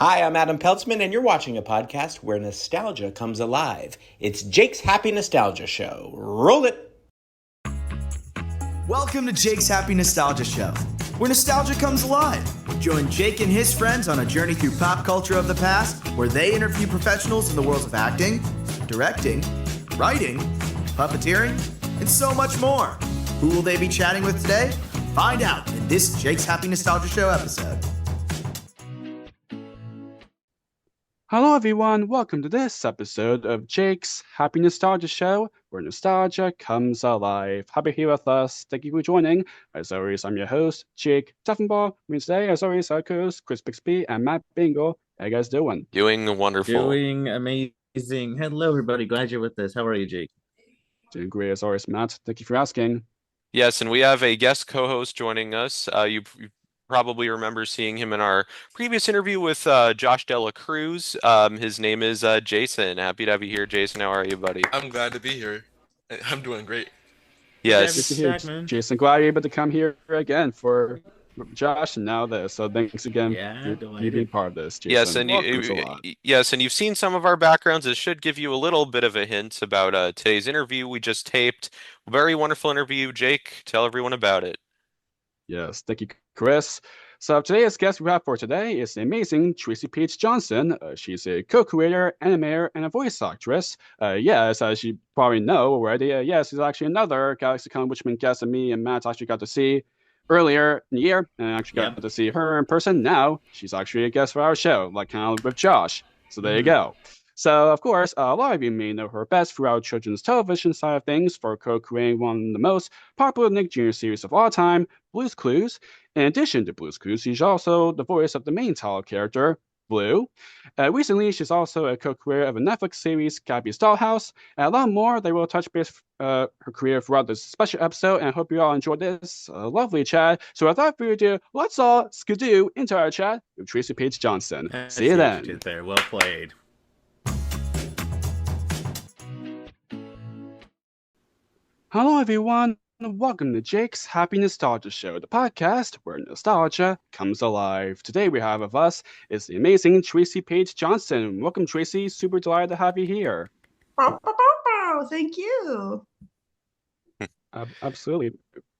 Hi, I'm Adam Peltzman, and you're watching a podcast where nostalgia comes alive. It's Jake's Happy Nostalgia Show. Roll it! Welcome to Jake's Happy Nostalgia Show, where nostalgia comes alive. Join Jake and his friends on a journey through pop culture of the past, where they interview professionals in the worlds of acting, directing, writing, puppeteering, and so much more. Who will they be chatting with today? Find out in this Jake's Happy Nostalgia Show episode. Hello everyone, welcome to this episode of Jake's Happy Nostalgia Show, where nostalgia comes alive. Happy here with us. Thank you for joining. As always, I'm your host, Jake Duffenbaugh. Me today, as always, our co-hosts, Chris Bixby and Matt Bingle. How you guys doing? Doing wonderful. Doing amazing. Hello everybody, glad you're with us. How are you, Jake? Doing great as always, Matt. Thank you for asking. Yes, and we have a guest co-host joining us. You probably remember seeing him in our previous interview with Josh Dela Cruz. His name is Jayson. Happy to have you here, Jayson. How are you, buddy? I'm glad to be here. I'm doing great. Yes. Good to hear, Jayson. Glad you're able to come here again for Josh and now this. So thanks again for you being part of this, Jayson. Yes, and you've seen some of our backgrounds. It should give you a little bit of a hint about today's interview we just taped. Very wonderful interview. Jake, tell everyone about it. Yes, thank you, Chris. So today's guest we have for today is the amazing Traci Paige Johnson. She's a co-creator, animator, and a voice actress. Yes, as you probably know already, yes, she's actually another GalaxyCon Witchman guest that me and Matt actually got to see earlier in the year, and I actually got to see her in person. Now she's actually a guest for our show, like kind of with Josh. So there you go. So, of course, a lot of you may know her best throughout children's television side of things for co-creating one of the most popular Nick Jr. series of all time, Blue's Clues. In addition to Blue's Clues, she's also the voice of the main title character, Blue. Recently, she's also a co-creator of a Netflix series, Gabby's Dollhouse, and a lot more. They will touch base her career throughout this special episode, and I hope you all enjoyed this lovely chat. So without further ado, let's all skidoo into our chat with Traci Paige Johnson. See you then. There. Well played. Hello, everyone. Welcome to Jake's Happy Nostalgia Show, the podcast where nostalgia comes alive. Today we have with us is the amazing Traci Paige Johnson. Welcome, Tracy. Super delighted to have you here. Thank you. Absolutely.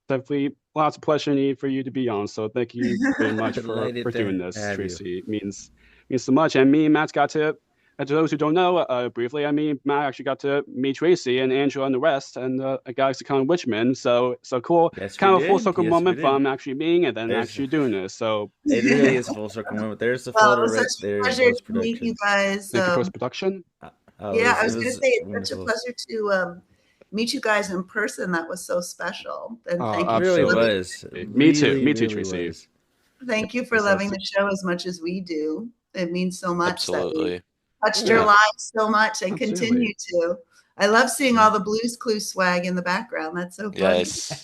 Definitely lots of pleasure for you to be on. So thank you very much for doing this, Tracy. It means so much. And me and Matt got to... And to those who don't know, briefly, I mean, Matt actually got to meet Tracy and Angela and the rest, and a GalaxyCon Witchman. So cool. Yes, kind of a full circle moment from actually being and then actually doing this. So it really is a full circle moment. There's the photo right there. Pleasure to meet you guys. Post production. I was going to say it's such a pleasure to meet you guys in person. That was so special. And thank you. Really was. Me too, Tracy. Thank you for loving the show as much as we do. It means so much. Absolutely. Touched your lives so much and continue to. I love seeing all the Blue's Clues swag in the background. That's so funny. Yes,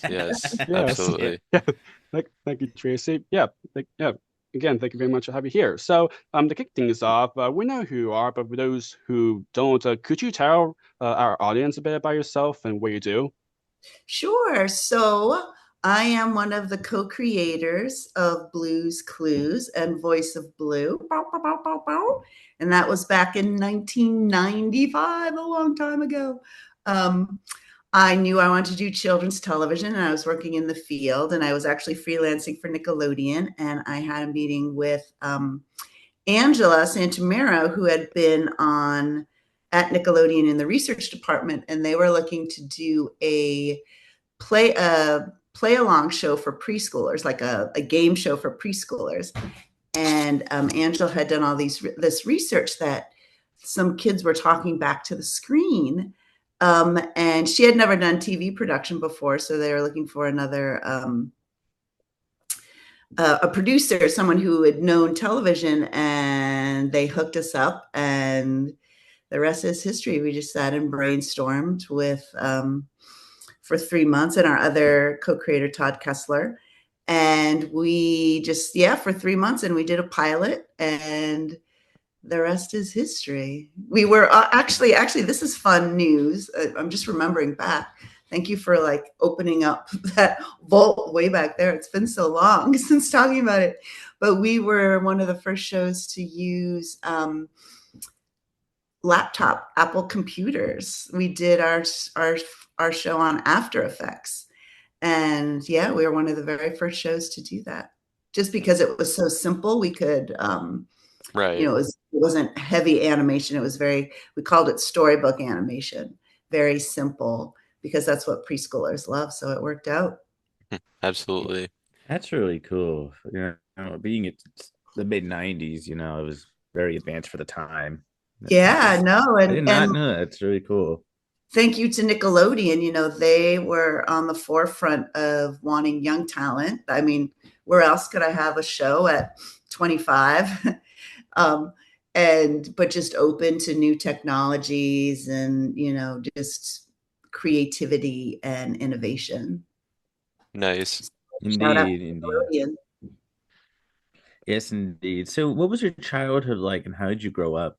absolutely. Thank you, Tracy. Again, thank you very much for having you here. So, to kick things off, we know who you are, but for those who don't, could you tell our audience a bit about yourself and what you do? Sure. So, I am one of the co-creators of Blue's Clues and voice of Blue. And that was back in 1995, a long time ago. I knew I wanted to do children's television, and I was working in the field, and I was actually freelancing for Nickelodeon. And I had a meeting with Angela Santamero, who had been at Nickelodeon in the research department, and they were looking to do a play-along show for preschoolers, like a game show for preschoolers. And Angela had done all this research that some kids were talking back to the screen. And she had never done TV production before. So they were looking for another, a producer, someone who had known television, and they hooked us up, and the rest is history. We just sat and brainstormed for 3 months, and our other co-creator, Todd Kessler. And we just, for 3 months, and we did a pilot, and the rest is history. We were actually, this is fun news. I'm just remembering back. Thank you for opening up that vault way back there. It's been so long since talking about it. but we were one of the first shows to use laptop Apple computers. We did our show on After Effects, and yeah, we were one of the very first shows to do that. Just because it was so simple, we could, Right. it wasn't heavy animation. It was we called it storybook animation, very simple, because that's what preschoolers love. So it worked out. Absolutely. That's really cool. Being it's the mid '90s, it was very advanced for the time. Yeah, no, I did not and know that. It's really cool. thank you to Nickelodeon. They were on the forefront of wanting young talent. I mean, where else could I have a show at 25? But just open to new technologies and, just creativity and innovation. Nice. Shout out to Indeed. Nickelodeon. Yes, indeed. So what was your childhood like and how did you grow up?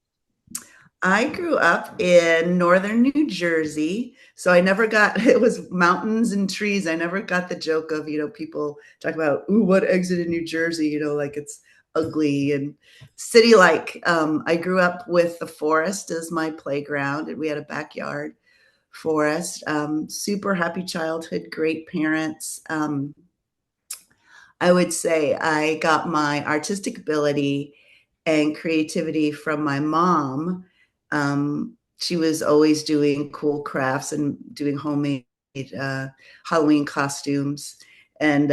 I grew up in northern New Jersey, so I never got it was mountains and trees. I never got the joke of, people talk about, ooh, what exit in New Jersey, like it's ugly and city like. I grew up with the forest as my playground, and we had a backyard forest. Super happy childhood, great parents. I would say I got my artistic ability and creativity from my mom. She was always doing cool crafts and doing homemade Halloween costumes. And,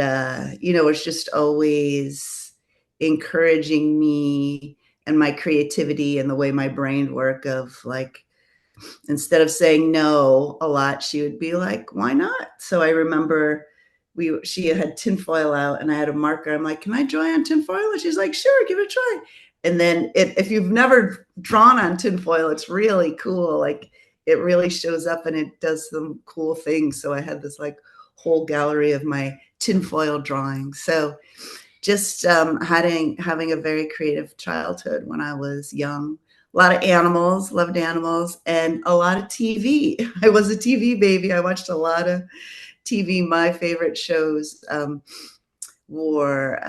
was just always encouraging me and my creativity and the way my brain worked of like, instead of saying no a lot, she would be like, why not? So I remember she had tinfoil out and I had a marker. I'm like, can I draw on tinfoil? And she's like, sure, give it a try. And then if you've never drawn on tinfoil, it's really cool. Like it really shows up and it does some cool things. So I had this like whole gallery of my tinfoil drawings. So just having a very creative childhood when I was young. A lot of animals, loved animals, and a lot of TV. I was a TV baby. I watched a lot of TV. My favorite shows were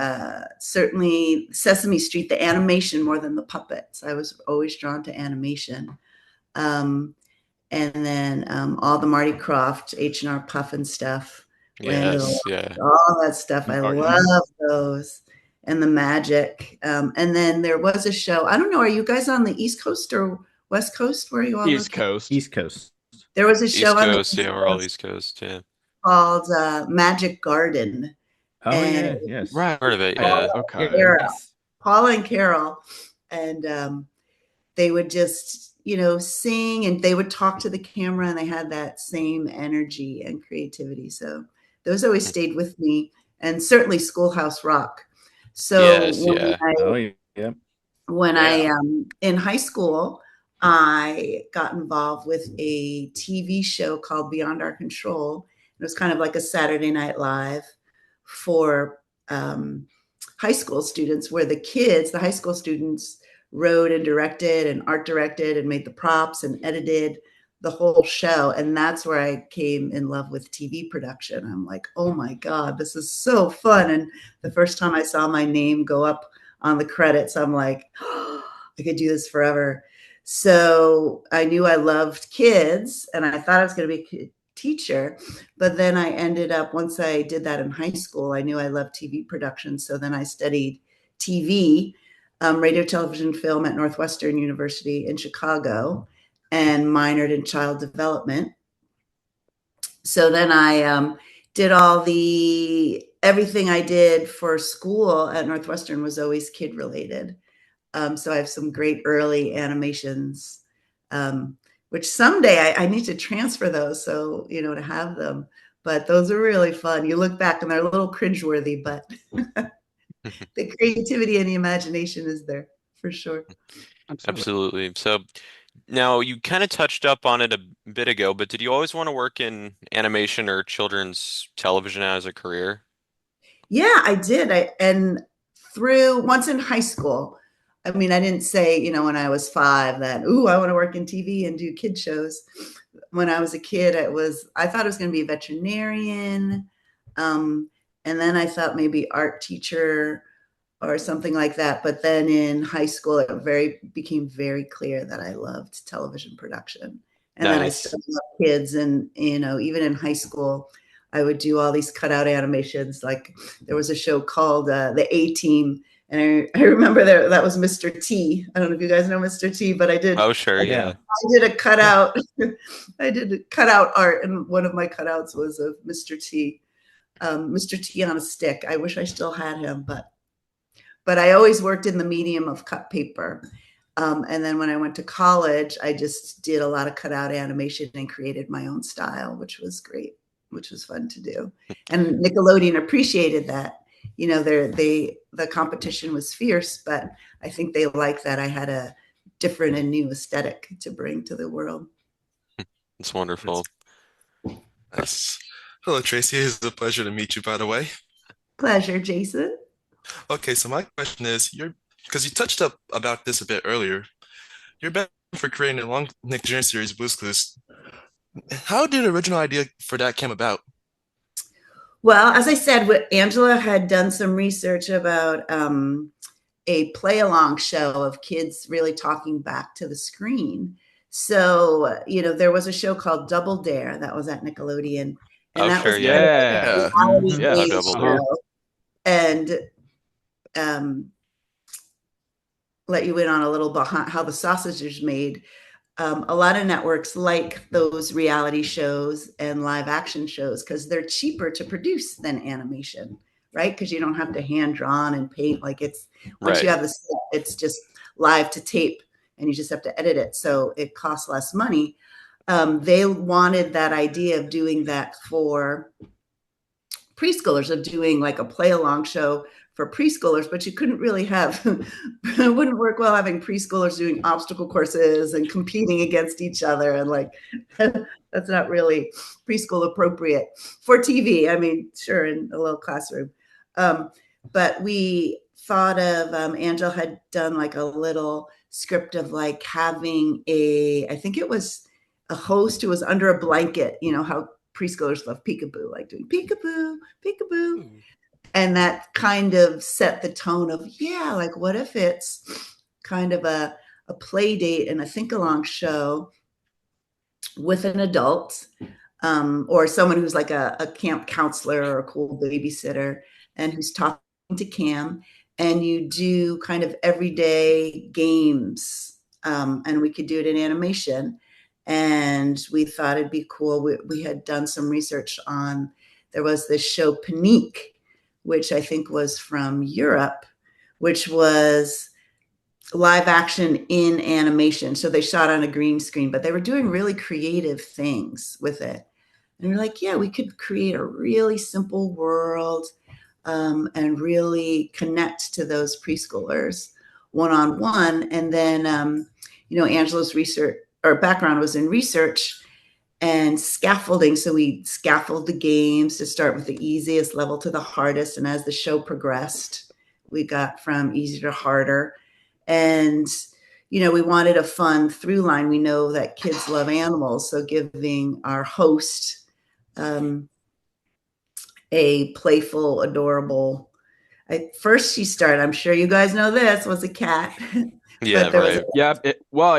certainly Sesame Street, the animation more than the puppets. I was always drawn to animation. And then all the Marty Krofft, H&R Puffin stuff. Yes, yeah. All that stuff. I Oh, love those. And the magic. And then there was a show. I don't know. Are you guys on the East Coast or West Coast? Where are you all East located? Coast. East Coast. There was a show East on the Coast, yeah, we're all East Coast, yeah. called Magic Garden. Oh, And yeah, yes. Right. Heard of it, yeah. Okay. Paula and Carol. And they would just, sing and they would talk to the camera and they had that same energy and creativity. So those always stayed with me, and certainly Schoolhouse Rock. So Yes, yeah. when I in high school, I got involved with a TV show called Beyond Our Control. It was kind of like a Saturday Night Live for high school students, where the high school students wrote and directed and art directed and made the props and edited the whole show. And that's where I came in love with TV production. I'm like, oh my God, this is so fun. And the first time I saw my name go up on the credits, I'm like, oh, I could do this forever. So I knew I loved kids and I thought I was going to be a teacher. But then I ended up, once I did that in high school, I knew I loved TV production. So then I studied TV, radio, television, film at Northwestern University in Chicago, and minored in child development. So then I did everything I did for school at Northwestern was always kid related. So I have some great early animations, which someday I need to transfer those. So, to have them, but those are really fun. You look back and they're a little cringeworthy, but the creativity and the imagination is there for sure. Absolutely. So now you kind of touched up on it a bit ago, but did you always want to work in animation or children's television as a career? Yeah, I did. Once in high school, I mean, I didn't say, when I was 5 that, ooh, I want to work in TV and do kid shows. When I was a kid, I thought it was going to be a veterinarian. And then I thought maybe art teacher or something like that. But then in high school, it became very clear that I loved television production. And then I Nice. studied kids, and even in high school, I would do all these cutout animations. Like there was a show called The A-Team, and I remember that was Mr. T. I don't know if you guys know Mr. T, but I did. Oh, sure, yeah. I did a cutout. I did a cutout art, and one of my cutouts was of Mr. T. Mr. T on a stick. I wish I still had him, but I always worked in the medium of cut paper. And then when I went to college, I just did a lot of cutout animation and created my own style, which was great, which was fun to do. And Nickelodeon appreciated that. The competition was fierce, but I think they liked that I had a different and new aesthetic to bring to the world. It's wonderful. Nice. Hello, Tracy. It's a pleasure to meet you, by the way. Pleasure, Jayson. Okay, so my question is, because you touched up about this a bit earlier, you're best for creating a long Nick Jr. series, Blue's Clues. How did the original idea for that came about? Well, as I said, Angela had done some research about a play-along show of kids really talking back to the screen. So, there was a show called Double Dare that was at Nickelodeon. And that was yeah. Double Dare. And let you in on a little behind how the sausage is made. A lot of networks like those reality shows and live action shows because they're cheaper to produce than animation, right? Because you don't have to hand drawn and paint. Like once you have the set, it's just live to tape and you just have to edit it. So it costs less money. They wanted that idea of doing that for preschoolers, of doing like a play along show for preschoolers, but you couldn't really it wouldn't work well having preschoolers doing obstacle courses and competing against each other. And like, that's not really preschool appropriate for TV. I mean, sure, in a little classroom. But we thought of, Angela had done like a little script of like having I think it was a host who was under a blanket, how preschoolers love peekaboo, like doing peekaboo, peekaboo. And that kind of set the tone of, like, what if it's kind of a play date and a think-along show with an adult or someone who's like a camp counselor or a cool babysitter and who's talking to Cam, and you do kind of everyday games, and we could do it in animation. And we thought it'd be cool. We had done some research on, there was this show Panique, which I think was from Europe, which was live action in animation. So they shot on a green screen, but they were doing really creative things with it. And we're like, we could create a really simple world and really connect to those preschoolers one-on-one. And then, Angela's research or background was in research and scaffolding. So we scaffold the games to start with the easiest level to the hardest. And as the show progressed, we got from easy to harder. And, we wanted a fun through line. We know that kids love animals. So giving our host a playful, adorable, first she started, I'm sure you guys know this, was a cat. Yeah, right.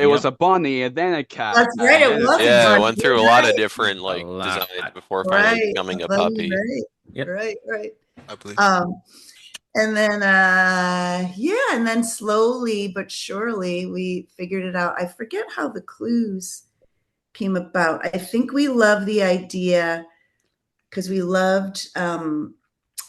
It was a bunny and then a cat. That's right. It was. Yeah, it went through a lot of different designs before finally becoming a puppy. Right. I believe. And then and then slowly but surely we figured it out. I forget how the clues came about. I think we loved the idea because we loved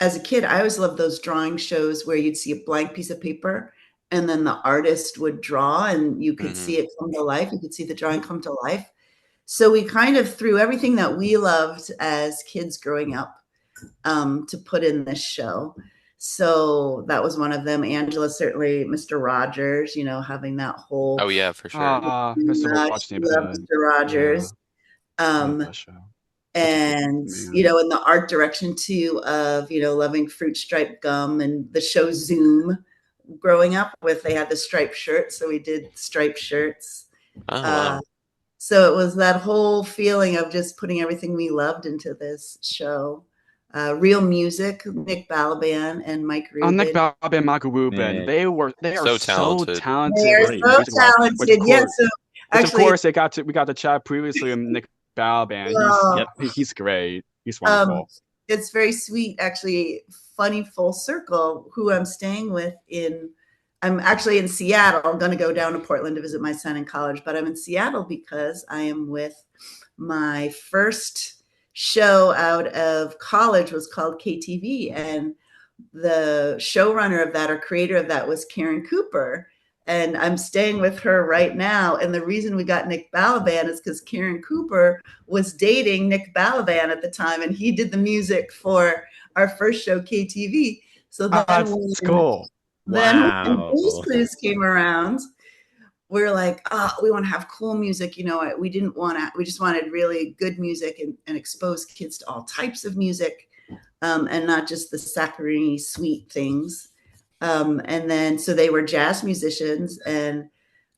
as a kid, I always loved those drawing shows where you'd see a blank piece of paper and then the artist would draw and you could see it come to life. You could see the drawing come to life. So we kind of threw everything that we loved as kids growing up to put in this show. So that was one of them. Angela, certainly Mr. Rogers, having that whole. Oh, yeah, for sure. Mr. Mr. Rogers. And, in the art direction too of, loving fruit striped gum and the show Zoom. Growing up they had the striped shirts, so we did striped shirts. Wow. So it was that whole feeling of just putting everything we loved into this show. Real Music, Nick Balaban and Mike Rubin. Nick Balaban and Michael Rubin, Nick. they are So so talented. talented. They're with so music-wise, talented. which of Yeah, course, so which of actually, course we got to chat previously with Nick Balaban. Oh. He's great. He's wonderful. It's very sweet, actually. Funny full circle. Who I'm staying with I'm actually in Seattle. I'm going to go down to Portland to visit my son in college, but I'm in Seattle because I am with my first show out of college was called KTV, and the showrunner of that or creator of that was Karen Cooper. And I'm staying with her right now. And the reason we got Nick Balaban is because Karen Cooper was dating Nick Balaban at the time, and he did the music for our first show, KTV. So then That's cool. Then Wow. when Blues Clues came around, we were like, oh, we want to have cool music. You know, we just wanted really good music and expose kids to all types of music, and not just the saccharine sweet things. And then, so they were jazz musicians, and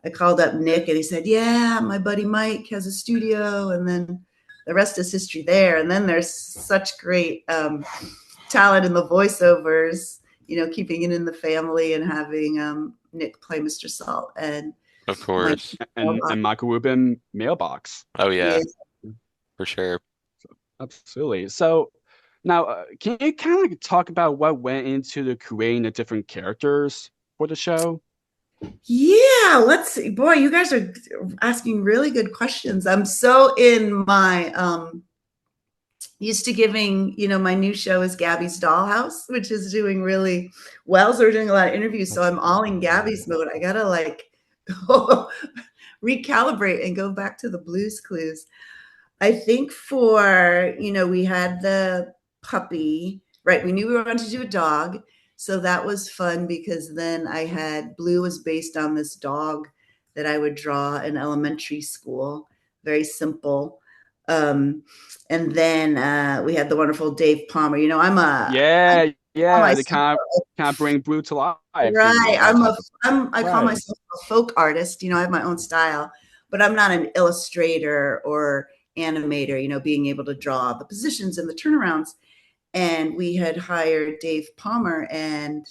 I called up Nick and he said, yeah, my buddy Mike has a studio. And then the rest is history there. And then there's such great talent in the voiceovers, you know, keeping it in the family and having Nick play Mr. Salt. And Of course. And Michael Rubin Mailbox. Oh, yeah, for sure. Absolutely. So now, can you kind of talk about what went into the creating the different characters for the show? Yeah, let's see. Boy, you guys are asking really good questions. I'm so in my used to giving, you know, my new show is Gabby's Dollhouse, which is doing really well. So we're doing a lot of interviews. So I'm all in Gabby's mode. I gotta like recalibrate and go back to the Blues Clues. I think you know, we had the puppy, right? We knew we wanted to do a dog. So that was fun because then I had Blue was based on this dog that I would draw in elementary school. Very simple. And then we had the wonderful Dave Palmer. You know, They kind of bring Blue to life. Right. I call myself a folk artist. You know, I have my own style, but I'm not an illustrator or animator, you know, being able to draw the positions and the turnarounds. And we had hired Dave Palmer, and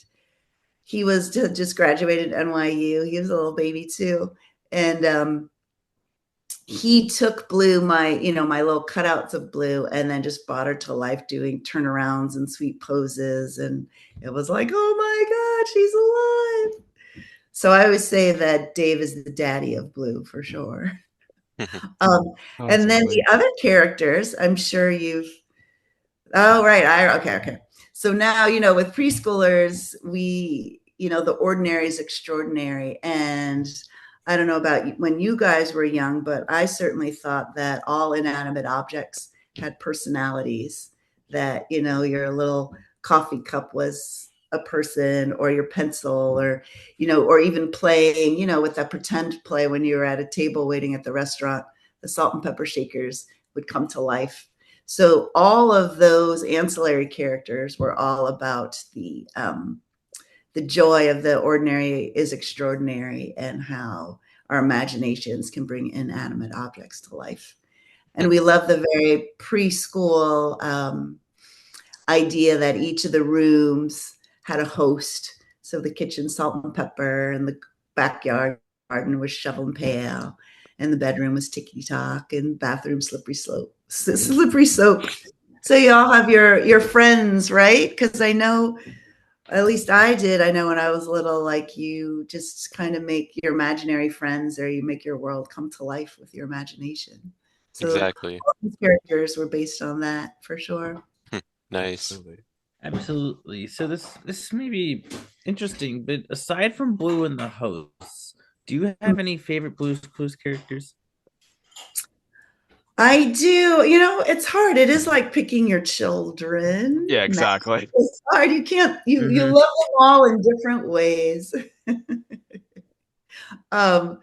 he was just graduated NYU. He was a little baby too. And he took Blue, my little cutouts of Blue, and then just brought her to life doing turnarounds and sweet poses. And it was like, oh my God, she's alive. So I always say that Dave is the daddy of Blue for sure. And then the other characters, I'm sure okay. So now, you know, with preschoolers, the ordinary is extraordinary. And I don't know about when you guys were young, but I certainly thought that all inanimate objects had personalities, that, you know, your little coffee cup was a person, or your pencil, or, you know, or even playing, you know, with that pretend play when you were at a table waiting at the restaurant, the salt and pepper shakers would come to life. So all of those ancillary characters were all about the joy of the ordinary is extraordinary, and how our imaginations can bring inanimate objects to life. And we love the very preschool idea that each of the rooms had a host. So the kitchen, salt and pepper, and the backyard garden was shovel and pail, and the bedroom was tickety tock, and bathroom slippery soap. So you all have your friends, right? Because I know, at least I did. I know when I was little, like, you just kind of make your imaginary friends, or you make your world come to life with your imagination. So Exactly. all these characters were based on that for sure. Nice. Absolutely. So this may be interesting, but aside from Blue and the hosts, do you have any favorite Blues Clues characters? I do. You know, it's hard. It is like picking your children. Yeah, exactly. It's hard. You can't. You love them all in different ways. But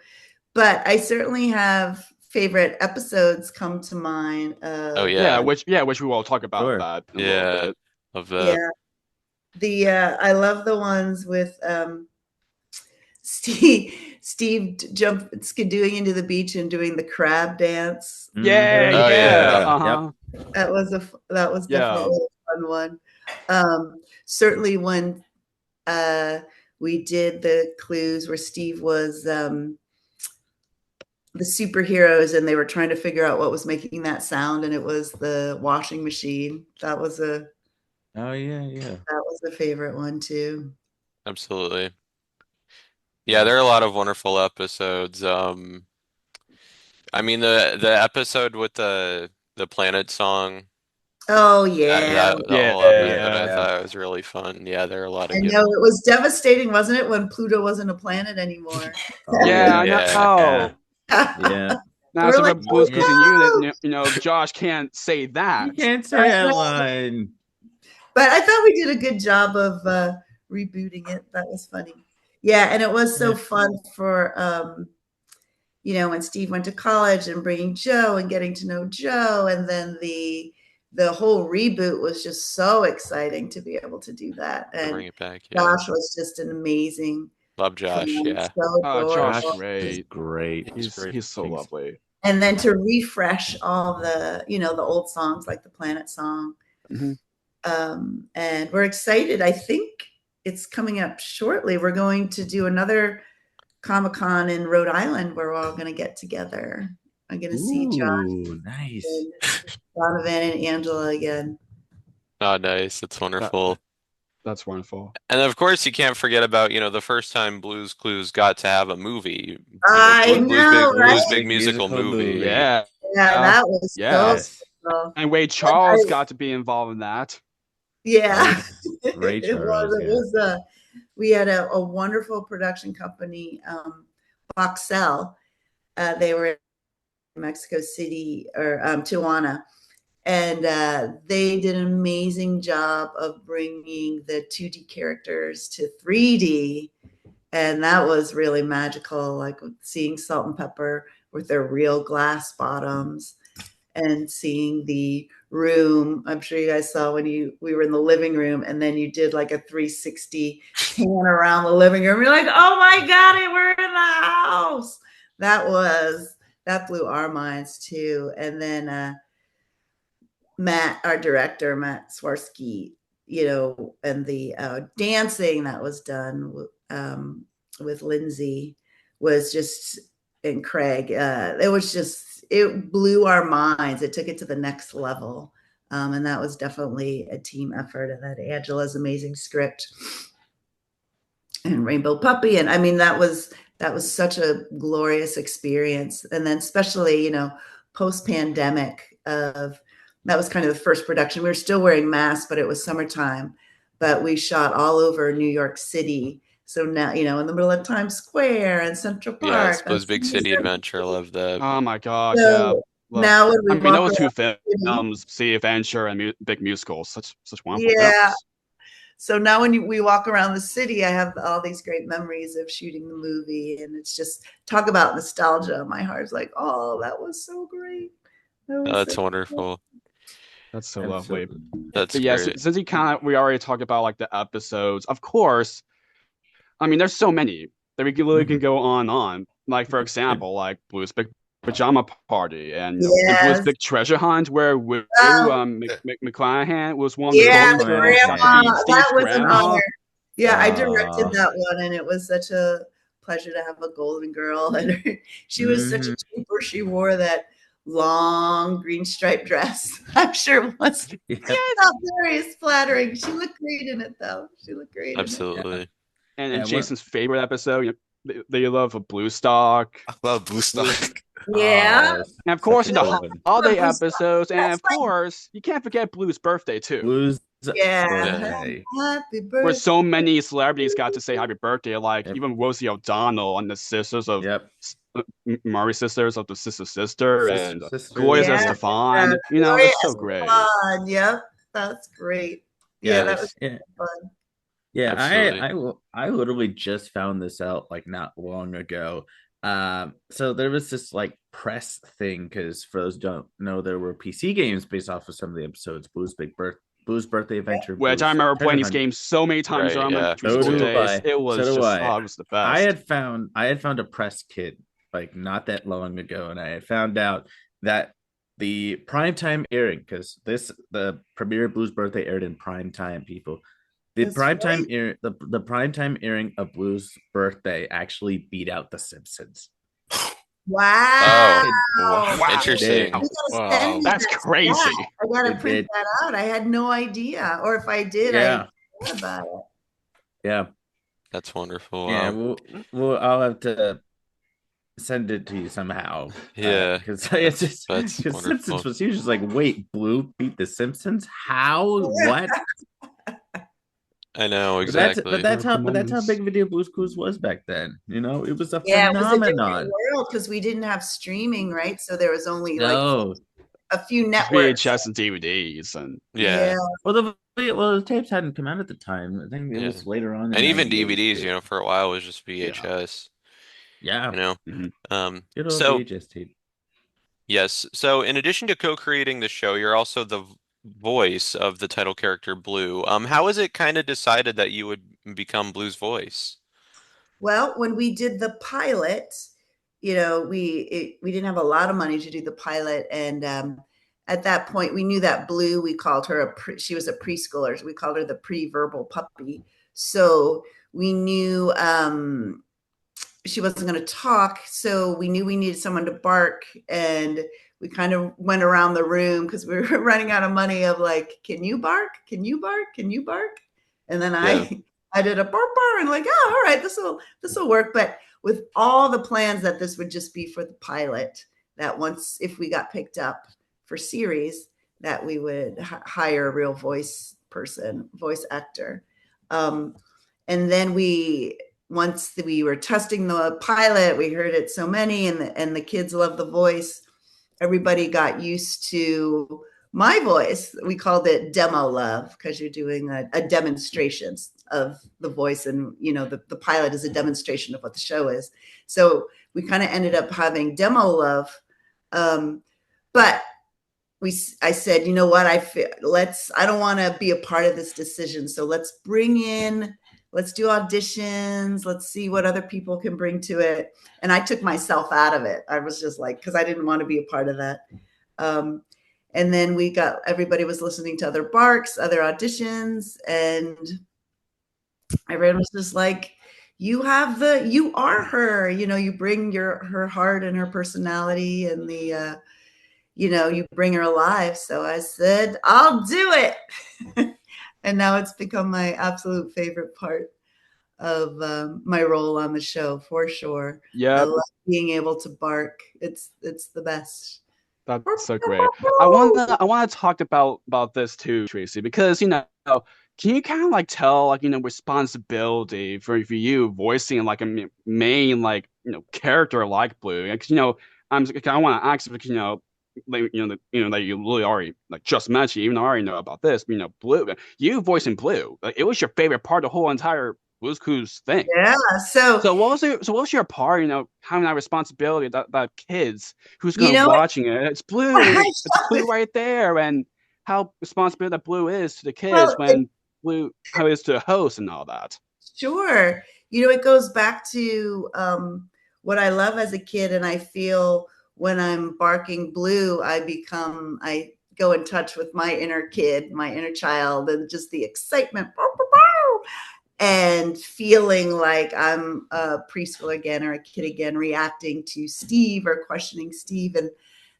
I certainly have favorite episodes come to mind. Oh yeah. Which we will talk about that. In a little bit. Of that. Yeah. I love the ones with Steve skidooing into the beach and doing the crab dance. Yeah. Oh, yeah. Uh-huh. That was definitely a fun one. Certainly when we did the clues where Steve was the superheroes and they were trying to figure out what was making that sound, and it was the washing machine. That was a favorite one too. Absolutely. Yeah, there are a lot of wonderful episodes. I mean the episode with the planet song, Oh that, yeah. that the Yeah, whole episode I yeah. thought was really fun. Yeah, there are a lot I of good know it was devastating, wasn't it, when Pluto wasn't a planet anymore? Yeah, I Yeah. know. Yeah. Now, We're so like, for Blue's oh, Clues and you, no! that Josh can't say that. You can't say that line. But I thought we did a good job of rebooting it. That was funny. Yeah, and it was so fun for when Steve went to college and bringing Joe and getting to know Joe, and then the whole reboot was just so exciting to be able to do that. To And bring it back. Yeah. Josh was just an amazing Love Josh. friend, Yeah. so Josh, adorable. great. Great. He's so lovely. And then to refresh all the the old songs like the Planet song. Mhm. And we're excited. I think it's coming up shortly. We're going to do another Comic-Con in Rhode Island where we're all going to get together. I'm going to see Josh, nice. and Donovan, and Angela again. Oh, nice. It's wonderful. That's wonderful. And of course, you can't forget about, the first time Blue's Clues got to have a movie. I know, right? Blue's big musical movie. Yeah. Yeah, that was Yes. so special. And Wade Charles got to be involved in that. Yeah, Ray it Charles, was. We had a wonderful production company, Boxell. They were in Mexico City or Tijuana, and they did an amazing job of bringing the 2D characters to 3D, and that was really magical. Like seeing Salt and Pepper with their real glass bottoms, and seeing the room. I'm sure you guys saw when we were in the living room, and then you did like a 360 pan around the living room. You're like, oh my God, we're in the house. That blew our minds too. And then Matt, our director, Matt Swarsky, and the dancing that was done with Lindsay was just, and Craig, it blew our minds. It took it to the next level. And that was definitely a team effort. And that Angela's amazing script and Rainbow Puppy. And I mean, that was such a glorious experience. And then especially, post-pandemic that was kind of the first production. We were still wearing masks, but it was summertime, but we shot all over New York City. So now, in the middle of Times Square and Central Park. Yeah, it was Big City Adventure. Love that. Oh my God. So yeah. now when we those two films, Sea Adventure and Big Musicals, such wonderful films. So now when we walk around the city, I have all these great memories of shooting the movie, and it's just talk about nostalgia. My heart's like, oh, that was so great. That's wonderful. That's so lovely. That's yes. great. Since we already talked about like the episodes, of course. I mean, there's so many that we really can go on. Like for example, like Blue's Big Pajama Party and Blue's Big Treasure Hunt, where McClanahan was one of the grandma. That was grandma. an honor. Yeah, I directed that one, and it was such a pleasure to have a golden girl. And she was such a trooper. She wore that long green striped dress. I'm sure it was not very flattering. She looked great in it, though. Absolutely. And Jason's favorite episode, they love a Blue Stock. I love Blue Stock. Yeah. And of course, in the holiday episodes, and of course, you can't forget Blue's birthday too. Blue's birthday. Happy birthday. Where so many celebrities got to say happy birthday, like even Rosie O'Donnell and the sisters of Murray sisters of the sister and Gloria Estefan. It's so great. Yep, that's great. Yeah, that was fun. Yeah, I literally just found this out like not long ago. So there was this like press thing because for those who don't know, there were PC games based off of some of the episodes. Blue's Birthday Adventure, which I remember playing these games so many times during my school days. It was it was the best. I had found a press kit like not that long ago, and I had found out that the primetime airing, because the premiere of Blue's Birthday aired in prime time, people. The That's primetime right. air the primetime airing of Blue's Birthday actually beat out The Simpsons. Wow. Oh, interesting. You gotta send Wow, me that's that crazy. stat. I gotta It print did. that out. I had no idea. Or if I did, I Yeah, forgot about it. yeah, That's wonderful. yeah. Wow. I'll have to send it to you somehow. Yeah, Because it's just that's because Simpsons wonderful. was huge. Just like, wait, Blue beat the Simpsons? How? What? I know But that's exactly. how big Video Blues Clues was back then. It was a Yeah, it was a different phenomenon. world because we didn't have streaming, right? So there was only like No, a few Just networks. VHS and DVDs and Yeah. Yeah, well the tapes hadn't come out at the time. I think it yeah. was later on. And In even 98 DVDs, too. for a while was just yeah. VHS, Yeah, you know. Mhm. good old So VHS tape. yes, so in addition to co-creating the show, you're also the voice of the title character Blue. How was it kind of decided that you would become Blue's voice? Well, when we did the pilot, we didn't have a lot of money to do the pilot, and at that point, we knew that Blue. We called her she was a preschooler. So we called her the pre-verbal puppy. So we knew she wasn't going to talk. So we knew we needed someone to bark, and we kind of went around the room because we were running out of money. Of like, can you bark? Can you bark? Can you bark? And then Yeah. I did a bark and like, oh, all right, this will work. But with all the plans that this would just be for the pilot, that once if we got picked up for series, that we would hire a real voice actor. And then once we were testing the pilot, we heard it so many, and the kids love the voice. Everybody got used to my voice. We called it demo love because you're doing a demonstration of the voice, and the pilot is a demonstration of what the show is. So we kind of ended up having demo love, but I said, you know what, I don't want to be a part of this decision, so let's do auditions, let's see what other people can bring to it. And I took myself out of it. I was just like, because I didn't want to be a part of that. And then everybody was listening to other barks, other auditions, and everyone was just like, you are her, you bring her heart and her personality and you bring her alive. So I said, I'll do it. And now it's become my absolute favorite part of my role on the show, for sure. Yeah, I love being able to bark. It's the best. that's so great. I wanna talk about this too, Tracy, because can you kind of like tell responsibility for you voicing like a main character like Blue? Because I want to ask because that you really already just mentioned, even though I already know about this, Blue, you voicing Blue, it was your favorite part of the whole entire Blue's Clues thing. Yeah. So what was your part, having that responsibility that kids who's going to watching it, it's Blue, it's Blue right there, and how responsible that Blue is to the kids when Blue how it is to the host and all that. Sure. It goes back to what I love as a kid, and I feel when I'm barking Blue, I go in touch with my inner kid, my inner child, and just the excitement and feeling like I'm a preschool again or a kid again, reacting to Steve or questioning Steve. And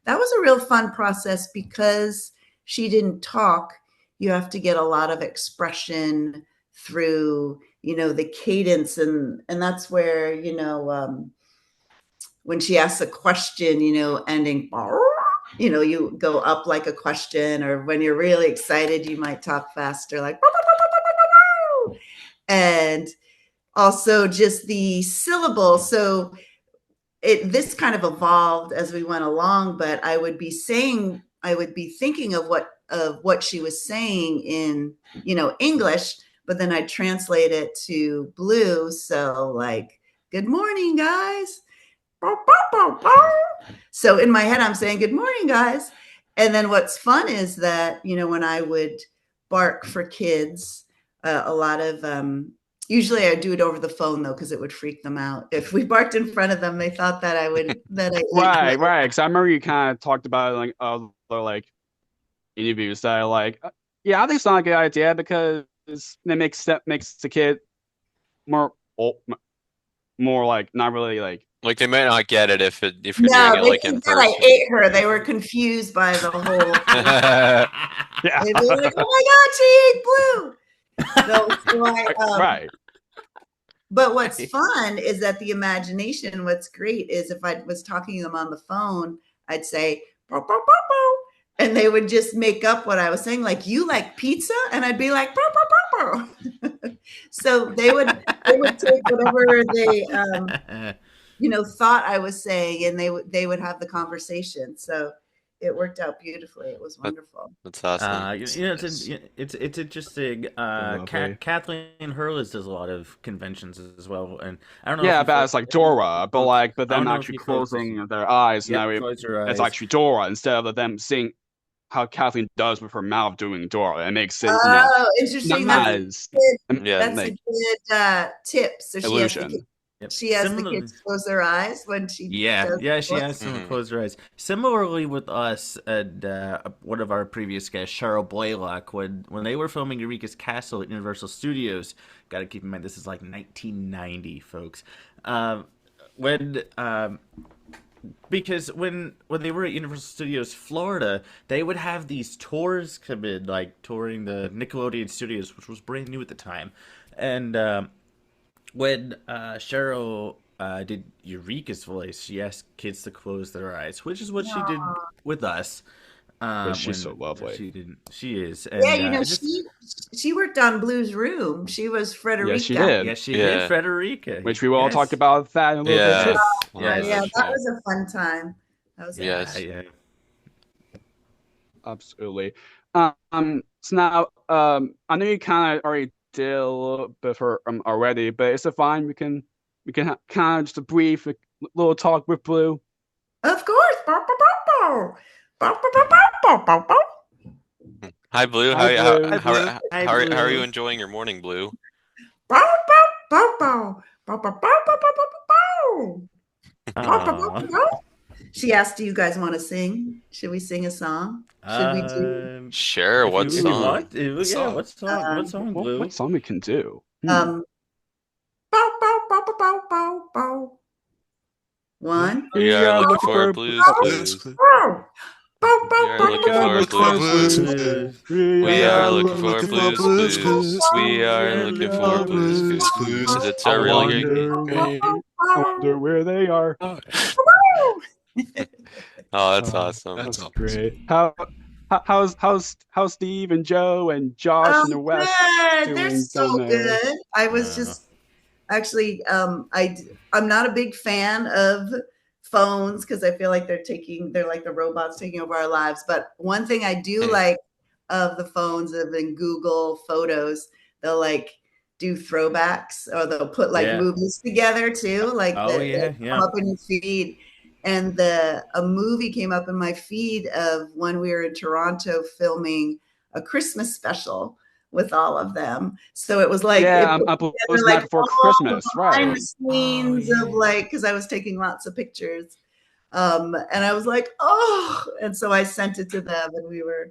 that was a real fun process because she didn't talk. You have to get a lot of expression through, the cadence. And that's where, when she asks a question, ending, you go up like a question, or when you're really excited, you might talk faster, like, and also just the syllable. So this kind of evolved as we went along, but I would be thinking of what she was saying in, English, but then I translate it to Blue. So like, good morning, guys. So in my head, I'm saying, good morning, guys. And then what's fun is that, when I would bark for kids, a lot of Usually I do it over the phone though, because it would freak them out. If we barked in front of them, they thought that I ate Right, them. right. Because I remember you kind of talked about like other like interviews that are like, yeah, I think it's not a good idea because it makes the kid more more like not really like they might not get it if you're No, doing it they like in think that I person. ate her. They were confused by the whole thing. yeah. They'd be like, "Oh my God, she ate Blue!" So right. But what's fun is that the imagination. What's great is if I was talking to them on the phone, I'd say, "Bow, bow, bow, bow," and they would just make up what I was saying, like, "You like pizza?" And I'd be like, "Bow, bow, bow, bow." So they would take whatever they thought I was saying, and they would have the conversation. So it worked out beautifully. It was wonderful. That's awesome. It's interesting. Kathleen Hurlis does a lot of conventions as well, and I don't know. Yeah, but it's like Dora, but them actually closing their eyes. Yep, Now it's actually Dora instead of them seeing how Kathleen does with her mouth doing Dora. It makes it. Interesting. That's a good tip. So illusion. She has the kids close their eyes when she she has them close their eyes. Similarly with us and one of our previous guests, Cheryl Blaylock, when they were filming Eureka's Castle at Universal Studios, got to keep in mind this is like 1990, folks. Because when they were at Universal Studios Florida, they would have these tours come in, like touring the Nickelodeon Studios, which was brand new at the time, and when Cheryl did Eureka's voice, she asked kids to close their eyes, which is what she did with us. But she's so lovely. She is. And, she worked on Blue's Room. She was Frederica. Yes, she did. Yes, she did. Frederica. Which we will talk about that in a little bit too. Yeah, that was a fun time. That was yeah. Absolutely. So now, I know you kind of already did a little bit for already, but is it fine? We can kind of just a brief little talk with Blue. Of course. Hi, Blue. How are you enjoying your morning, Blue? She asked, "Do you guys want to sing? Should we sing a song? Should we do?" Sure. What song? What song, Blue? What song we can do? One. We are looking for Blues Clues. We are looking for Blues Clues. We are looking for Blues Clues. We are looking for Blues Clues. It's a really great game. I wonder where they are. Oh, that's awesome. That's great. How's Steve and Joe and Josh and the West? They're so good. I was just actually I'm not a big fan of phones because I feel like they're like the robots taking over our lives. But one thing I do like of the phones have been Google Photos. They'll like do throwbacks or they'll put like movies together too. Like come up in your feed. And a movie came up in my feed of when we were in Toronto filming a Christmas special with all of them. So it was like like for Christmas, right? Behind the scenes of like, because I was taking lots of pictures, and I was like, and so I sent it to them, and we were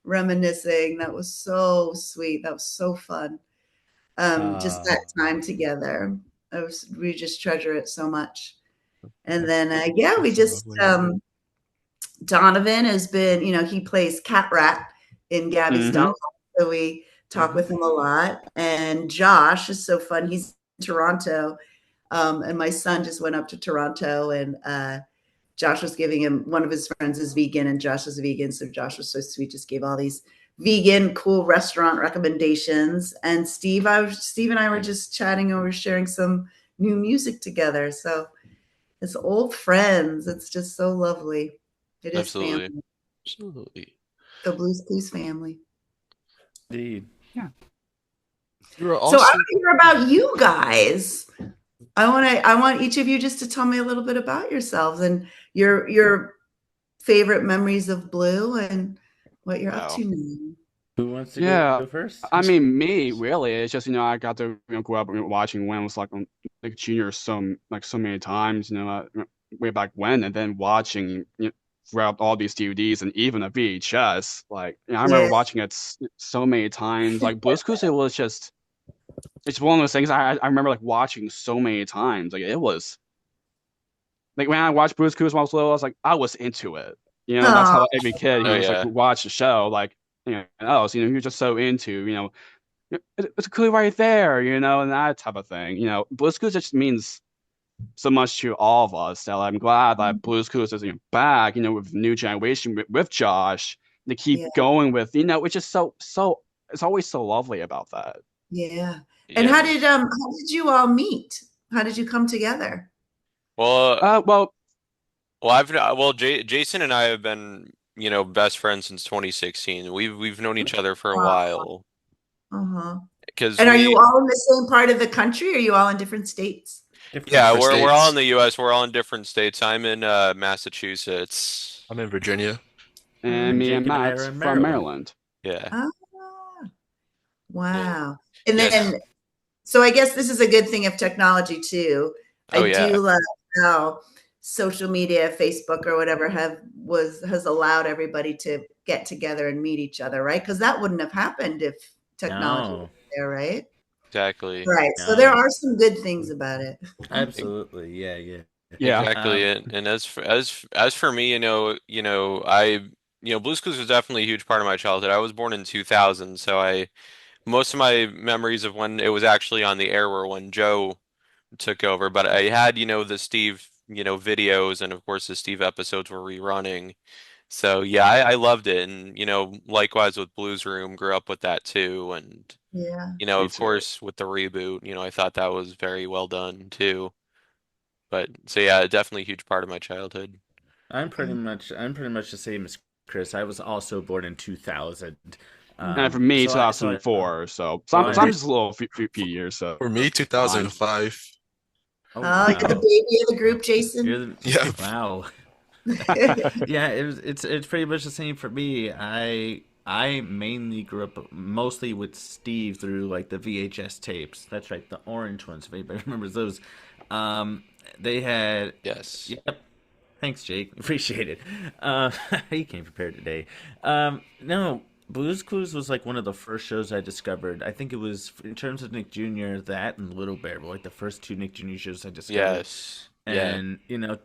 reminiscing. That was so sweet. That was so fun. Just that time together. We just treasure it so much. And then we just Donovan has been, he plays Cat Rat in Gabby's Dollhouse, so we talk with him a lot. And Josh is so fun. He's in Toronto, and my son just went up to Toronto, and Josh was giving him, one of his friends is vegan, and Josh is vegan, so Josh was so sweet, just gave all these vegan cool restaurant recommendations. And Steve and I were just chatting over, sharing some new music together. So it's old friends. It's just so lovely. It is family. Absolutely. The Blues Clues family. Indeed. Yeah. So I want to hear about you guys. I want each of you just to tell me a little bit about yourselves and your favorite memories of Blue and what you're up to now. Who wants to Yeah, go first? I mean, me really. It's just I got to grow up watching when I was like junior so many times, way back when, and then watching throughout all these DVDs and even a VHS. Like I remember Yeah. watching it so many times. Like Blue's Clues, it's one of those things I remember like watching so many times. Like it was like when I watched Blue's Clues when I was little, I was into it. That's Oh, how every kid Oh was like yeah. watch the show. Like else, you're just so into, it's clearly right there, and that type of thing. Blue's Clues just means so much to all of us that I'm glad that Blue's Clues is back, with new generation with Josh. They keep yeah. going with, it's just so it's always so lovely about that. Yeah. And how did you all meet? How did you come together? Well, Jayson and I have been, best friends since 2016. We've known each other for a Wow. while. Uh-huh. Because And are you all in the same part of the country, or are you all in different states? Yeah, we're all in states. the U.S. We're all in different states. I'm in Massachusetts. I'm in Virginia. and me Jake and and I Matt are in from Maryland. Maryland. Yeah. Ah, wow. Yeah. And Yes. then, so I guess this is a good thing of technology too. Oh I yeah. do love how social media, Facebook or whatever, has allowed everybody to get together and meet each other, right? Because that wouldn't have happened if technology was there, right? Exactly. Right. So there are some good things about it. Absolutely. Yeah. Exactly. And as for me, Blue's Clues was definitely a huge part of my childhood. I was born in 2000, so most of my memories of when it was actually on the air were when Joe took over. But I had, the Steve, videos, and of course the Steve episodes were rerunning. So yeah, I loved it, and likewise with Blues Room, grew up with that too, and Yeah. Me of too. course with the reboot, I thought that was very well done too. But so yeah, definitely a huge part of my childhood. I'm pretty much the same as Chris. I was also born in 2000. And for me, so I- 2004. So Oh, I'm just a little few years. So For me, 2005. Oh, Oh, you're the wow. baby of the group, Jayson. You're the, Yeah. Wow. Yeah, it's pretty much the same for me. I mainly grew up mostly with Steve through like the VHS tapes. That's right, the orange ones. If anybody remembers those, they had. Yes. Yep. Thanks, Jake. Appreciate it. He came prepared today. No, Blue's Clues was like one of the first shows I discovered. I think it was in terms of Nick Jr. That and Little Bear were like the first two Nick Jr. shows I discovered. Yes. Yeah. And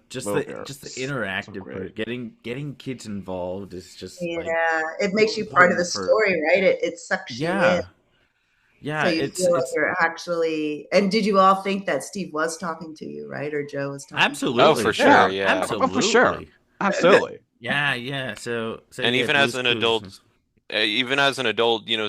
just Little the Bear just the was so interactive great. part, getting kids involved is just Yeah, like it makes you part of the for- story, right? It sucks you in. yeah, yeah. So you It's feel like you're actually. And did you all think that Steve was talking to you, right? Or Joe was talking absolutely. Oh, for sure, yeah. Absolutely. For sure. Absolutely. Yeah. So And yeah, even as Blue's an Clues adult, was-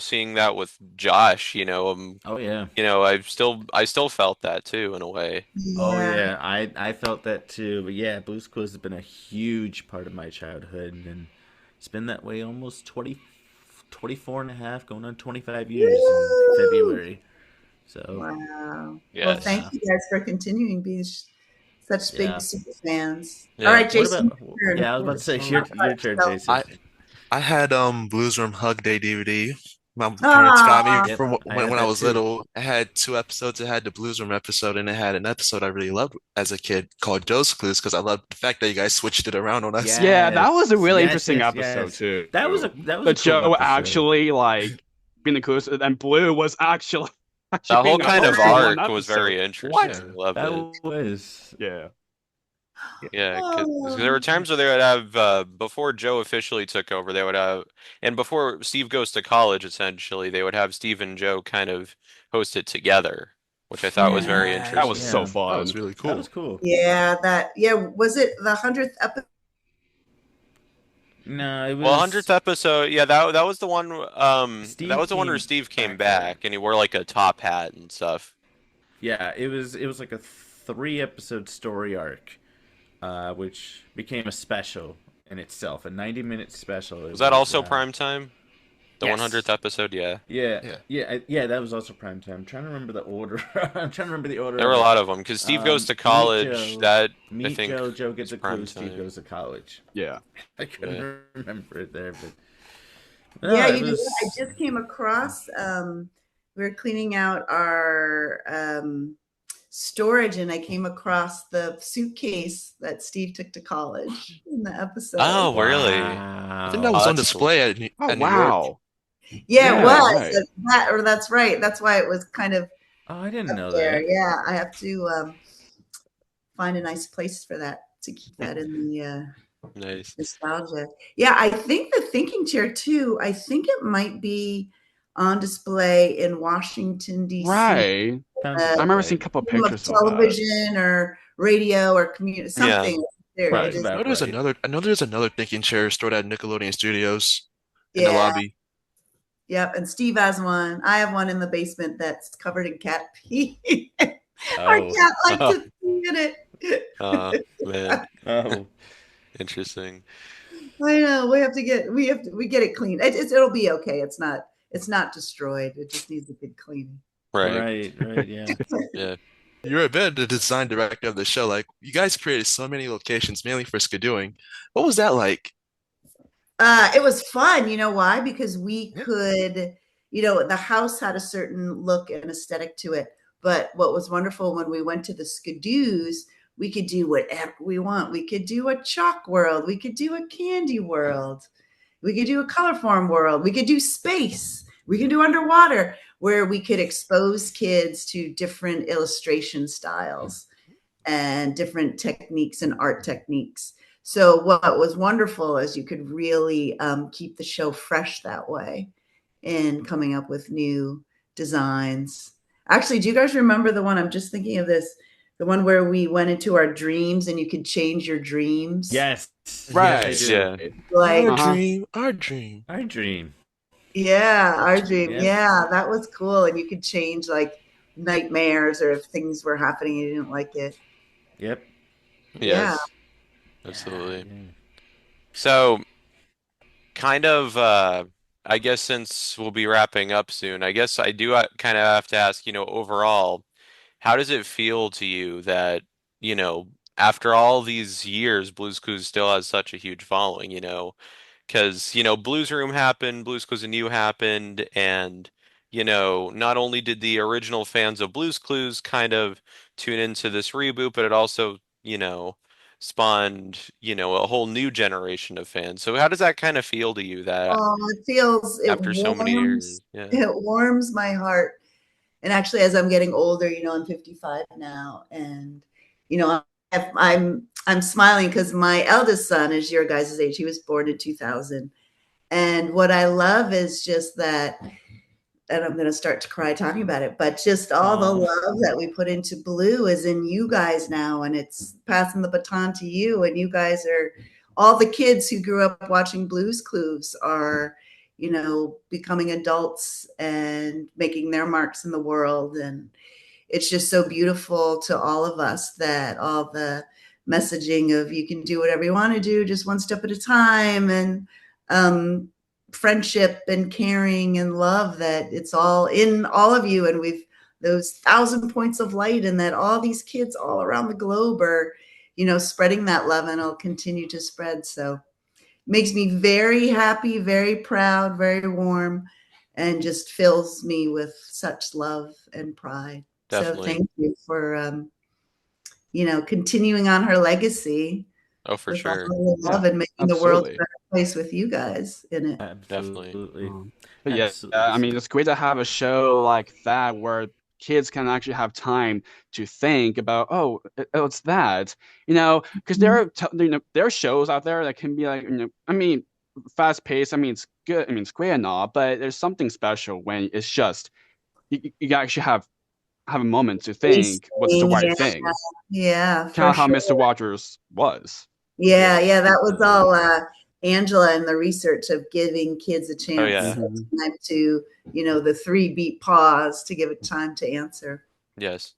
seeing that with Josh, Oh yeah. I still felt that too in a way. to Oh yeah, I felt that too. But yeah, Blue's Clues has been a huge part of my childhood, and it's been that way almost 24 and a half, going on 25 years in February. So Wow. Well, Yes. thank you guys for continuing being such big Yeah. super fans. Yeah. All right, what Jayson. about? your turn. Yeah, I was about to say your turn, Jason. I had Blues Room Hug Day DVD. My parents got me Aw. from Yep, I had when I that was too. little. It had 2 episodes. It had the Blues Room episode, and it had an episode I really loved as a kid called Joe's Clues because I loved the fact that you guys switched it around on us. Yeah, that was a really Yes, interesting yes, episode yes. too. That was a But cool Joe episode. actually like being the coolest, and Blue was actually That whole being a kind of host in one arc was episode. very interesting. Loved That it. was Yeah. Yeah, because there were times where they would have before Joe officially took over, they would have, and before Steve goes to college, essentially, they would have Steve and Joe kind of host it together, which I thought was very Yeah, interesting. That was so Yeah. fun. That was really cool. that was cool. Yeah, was it the 100th episode? No, it was Well, 100th episode, yeah, that was the one. Steve That was the one where came Steve came back, back and he wore like a top hat and stuff. Yeah, it was like a 3-episode story arc, which became a special in itself, a 90-minute special. Was that also prime time? The Yes. 100th episode, yeah. Yeah, that was also prime time. I'm trying to remember the order. I'm trying to remember the order. There were a lot of them because Steve goes to college. I Meet think Joe. Joe gets a prime clue. Steve time. goes to college. Yeah. I couldn't remember it there, No, Yeah, it you know was. what? I just came across. We were cleaning out our storage, and I came across the suitcase that Steve took to college in the episode. Oh, really? I think that Wow. was Oh, on that's cool. display Oh at New York. wow. Yeah, it Yeah, was. right. That's right. That's why it was kind of Oh, I didn't up know there. that. Yeah, I have to find a nice place for that to keep that in the Nice. nostalgia. Yeah, I think the thinking chair too. I think it might be on display in Washington D.C. Right. Sounds I Uh, remember right. seeing a couple of Medium of pictures of that. television or radio or community Yeah. something. There it Sounds is. about right. I know there's another thinking chair stored at Nickelodeon Studios in the Yeah, lobby. yep. And Steve has one. I have one in the basement that's covered in cat pee. Our Oh. cat likes Oh. to pee in it. Man, Oh. interesting. I know. We get it clean. It'll be okay. It's not destroyed. It just needs a good cleaning. Right. Right. Yeah. Yeah. You're a bit the design director of the show. Like, you guys created so many locations, mainly for Skidooing. What was that like? It was fun. You know why? Because we Yeah. could, the house had a certain look and aesthetic to it. But what was wonderful when we went to the Skidoos, we could do whatever we want. We could do a chalk world. We could do a candy world. We could do a color form world. We could do space. We could do underwater, where we could expose kids to different illustration styles and different techniques and art techniques. So what was wonderful is you could really keep the show fresh that way in coming up with new designs. Actually, do you guys remember the one? I'm just thinking of this, the one where we went into our dreams and you could change your dreams. Yes. Right. Yes, I Yeah. did. Like, Our Uh-huh. dream, our dream. Our dream. yeah, our dream. Yep. Yeah, that was cool. And you could change like nightmares or if things were happening and you didn't like it. Yep. Yes. Absolutely. Yeah. So, kind of, I guess since we'll be wrapping up soon, I guess I do kind of have to ask, overall, how does it feel to you that, after all these years, Blue's Clues still has such a huge following, Because, Blues Room happened, Blues Clues and You happened, and, not only did the original fans of Blues Clues kind of tune into this reboot, but it also, spawned, a whole new generation of fans. So how does that kind of feel to you that It after so many years? Yeah. it warms my heart. And actually, as I'm getting older, I'm 55 now, and I'm smiling because my eldest son is your guys' age. He was born in 2000, and what I love is just that. And I'm going to start to cry talking about it, but just all the love that we put into Blue is in you guys now, and it's passing the baton to you. And you guys are all the kids who grew up watching Blues Clues are, becoming adults and making their marks in the world. And it's just so beautiful to all of us that all the messaging of you can do whatever you want to do, just one step at a time, and friendship and caring and love, that it's all in all of you, and we've those 1,000 points of light, and that all these kids all around the globe are spreading that love, and it'll continue to spread. So it makes me very happy, very proud, very warm, and just fills me with such love and pride. Definitely. So thank you for continuing on her legacy. Oh, for with all sure. the love and making the world a Absolutely. better place with you guys in it. Absolutely. But yeah, Absolutely. I mean, it's great to have a show like that where kids can actually have time to think about, it's that, because there are shows out there that can be like, I mean, fast paced. I mean, it's good. I mean, it's great and all, but there's something special when it's just you actually have a moment to think what's the right thing. Yeah, Kind of how sure. Mr. Rogers was. Yeah, that was all Angela and the research of giving kids a chance Oh, yeah. time to, the 3-beat pause to give it time to answer. Yes.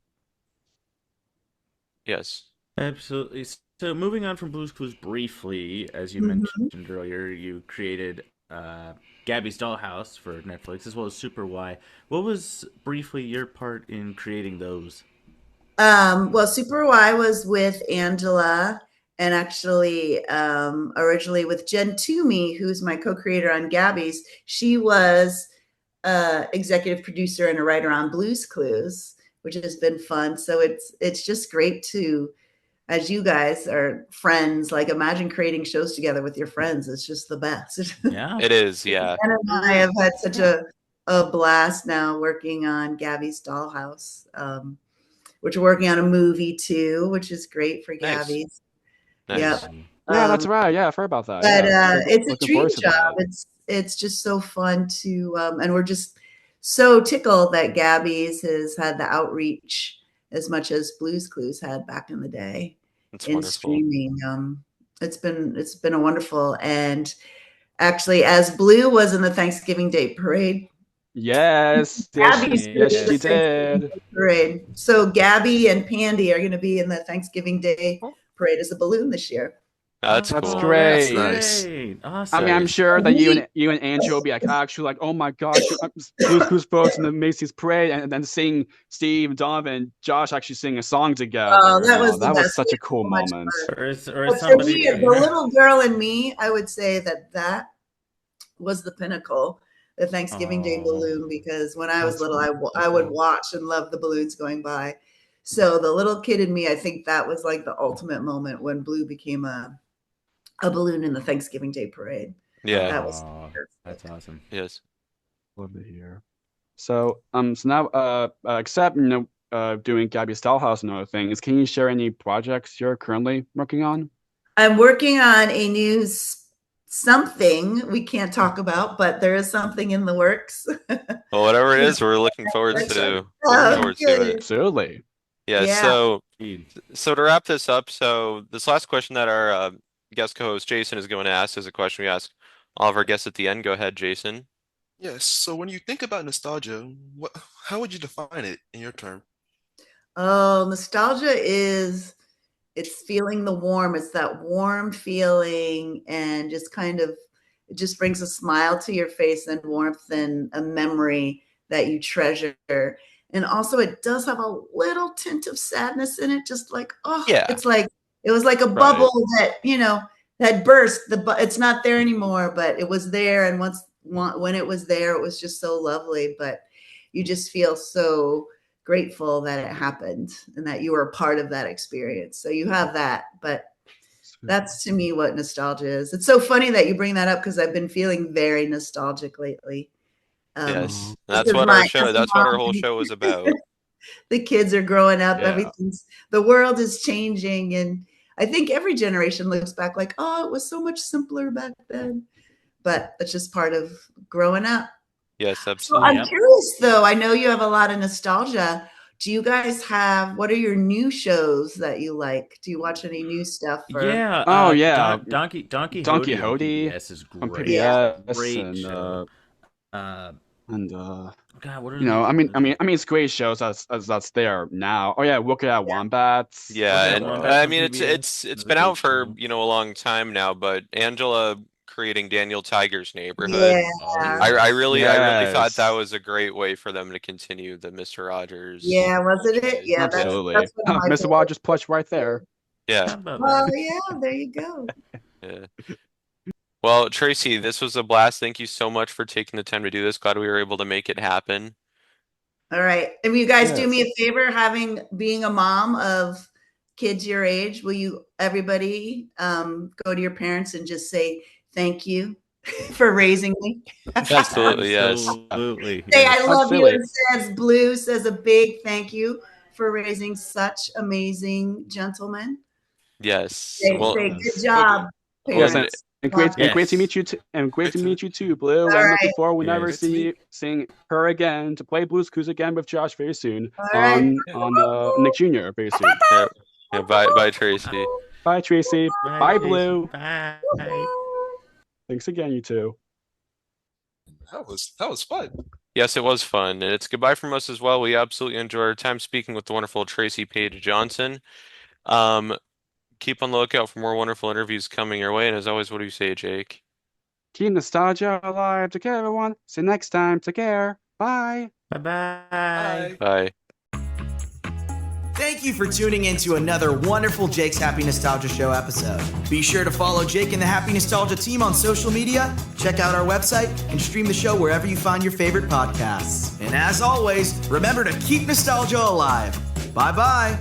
Yes. Absolutely. So moving on from Blue's Clues briefly, as you mentioned earlier, you created Gabby's Dollhouse for Netflix, as well as Super Y. What was briefly your part in creating those? Well, Super Y was with Angela, And actually, originally with Jen Toomey, who's my co-creator on Gabby's, she was executive producer and a writer on Blue's Clues, which has been fun. So it's just great to, as you guys are friends, like imagine creating shows together with your friends. It's just the best. Yeah, It is, yeah. And I have had such a blast now working on Gabby's Dollhouse, which we're working on a movie too, which is great for Nice. Gabby's. Nice. Yep. Yeah, that's right. Yeah, I've heard about that. But Yeah. it's a Looking dream forward to job. that. It's just so fun to, and we're just so tickled that Gabby's has had the outreach as much as Blue's Clues had back in the day. It's in wonderful. streaming. It's been a wonderful, and actually, as Blue was in the Thanksgiving Day Parade. Yes, Gabby's yes, doing she the Thanksgiving did. Day Parade. So Gabby and Pandy are going to be in the Thanksgiving Day Parade as a balloon this year. That's That's cool. great. Nice. Awesome. I mean, I'm Nice. sure that you and Angel will be like actually like, oh my gosh, Blue's Clues folks in the Macy's parade, and then seeing Steve, Donovan, and Josh actually sing a song together. Oh, that was the that was best. such a We had cool so much moment. fun. Or But for somebody. me, the little girl in me, I would say that was the pinnacle, the Thanksgiving Day balloon, because when I was little, I would watch and love the balloons going by. So the little kid in me, I think that was like the ultimate moment when Blue became a balloon in the Thanksgiving Day Parade. Yeah. That was That's awesome. Yes. Love to hear. So now except doing Gabby's Dollhouse and other things, can you share any projects you're currently working on? I'm working on a new something we can't talk about, but there is something in the works. Well, whatever it is, we're looking forward to it. Absolutely. Yeah, Yeah. so to wrap this up, so this last question that our guest co-host Jayson is going to ask is a question we ask all of our guests at the end. Go ahead, Jayson. Yes. So when you think about nostalgia, how would you define it in your term? Oh, nostalgia it's feeling the warm. It's that warm feeling, and just kind of, it just brings a smile to your face and warmth and a memory that you treasure. And also it does have a little tint of sadness in it, just like, Yeah. it's like, it was like a bubble that, that burst. It's not there anymore, but it was there. And when it was there, it was just so lovely, but you just feel so grateful that it happened and that you were a part of that experience. So you have that, but that's to me what nostalgia is. It's so funny that you bring that up because I've been feeling very nostalgic lately. Yes, that's what our show. That's what our whole show is about. The kids are growing up. Yeah. The world is changing, and I think every generation looks back like, oh, it was so much simpler back then. But it's just part of growing up. Yes, So absolutely. I'm curious, though. I know you have a lot of nostalgia. Do you guys what are your new shows that you like? Do you watch any new stuff? Yeah. Oh yeah. Donkey Don Hody Quixote on PBS is on great. PBS Great and show. God, what are I mean, it's great shows that's there now. Oh yeah, Look at Wombats. Yeah, Okay, and Wombats I on mean PBS. it's Another been out great for show. a long time now, but Angela creating Daniel Tiger's Neighborhood. Yeah. I really thought that Yes. was a great way for them to continue the Mr. Rogers. Yeah, wasn't it? franchise. Yeah, Absolutely. that's one of my Mr. Rogers plush right there. Yeah. How about Oh that? yeah, there you go. Yeah. Well, Tracy, this was a blast. Thank you so much for taking the time to do this. Glad we were able to make it happen. All right. And will you guys do Yes. me a favor, being a mom of kids your age? Will you, everybody, go to your parents and just say thank you for raising me? Absolutely, yes. Absolutely. Say yes. I love you, Absolutely. and Blue says a big thank you for raising such amazing gentlemen. Yes. Say Well, good job, Yes, parents. and great to Yes. meet you too. And great to meet you too, Blue. All And looking right. forward whenever Yes. seeing her again to play Blues Clues again with Josh very soon All right. on Nick Jr. very soon. yeah, bye, Tracy. Bye, Tracy. Bye, Jason. Blue. Bye. Thanks again, you two. That was fun. Yes, it was fun, and it's goodbye from us as well. We absolutely enjoyed our time speaking with the wonderful Traci Paige Johnson. Keep on the lookout for more wonderful interviews coming your way. And as always, what do you say, Jake? Keep nostalgia alive. Take care, everyone. See you next time. Take care. Bye. Bye-bye. Bye. Thank you for tuning in to another wonderful Jake's Happy Nostalgia Show episode. Be sure to follow Jake and the Happy Nostalgia team on social media, check out our website, and stream the show wherever you find your favorite podcasts. And as always, remember to keep nostalgia alive. Bye-bye.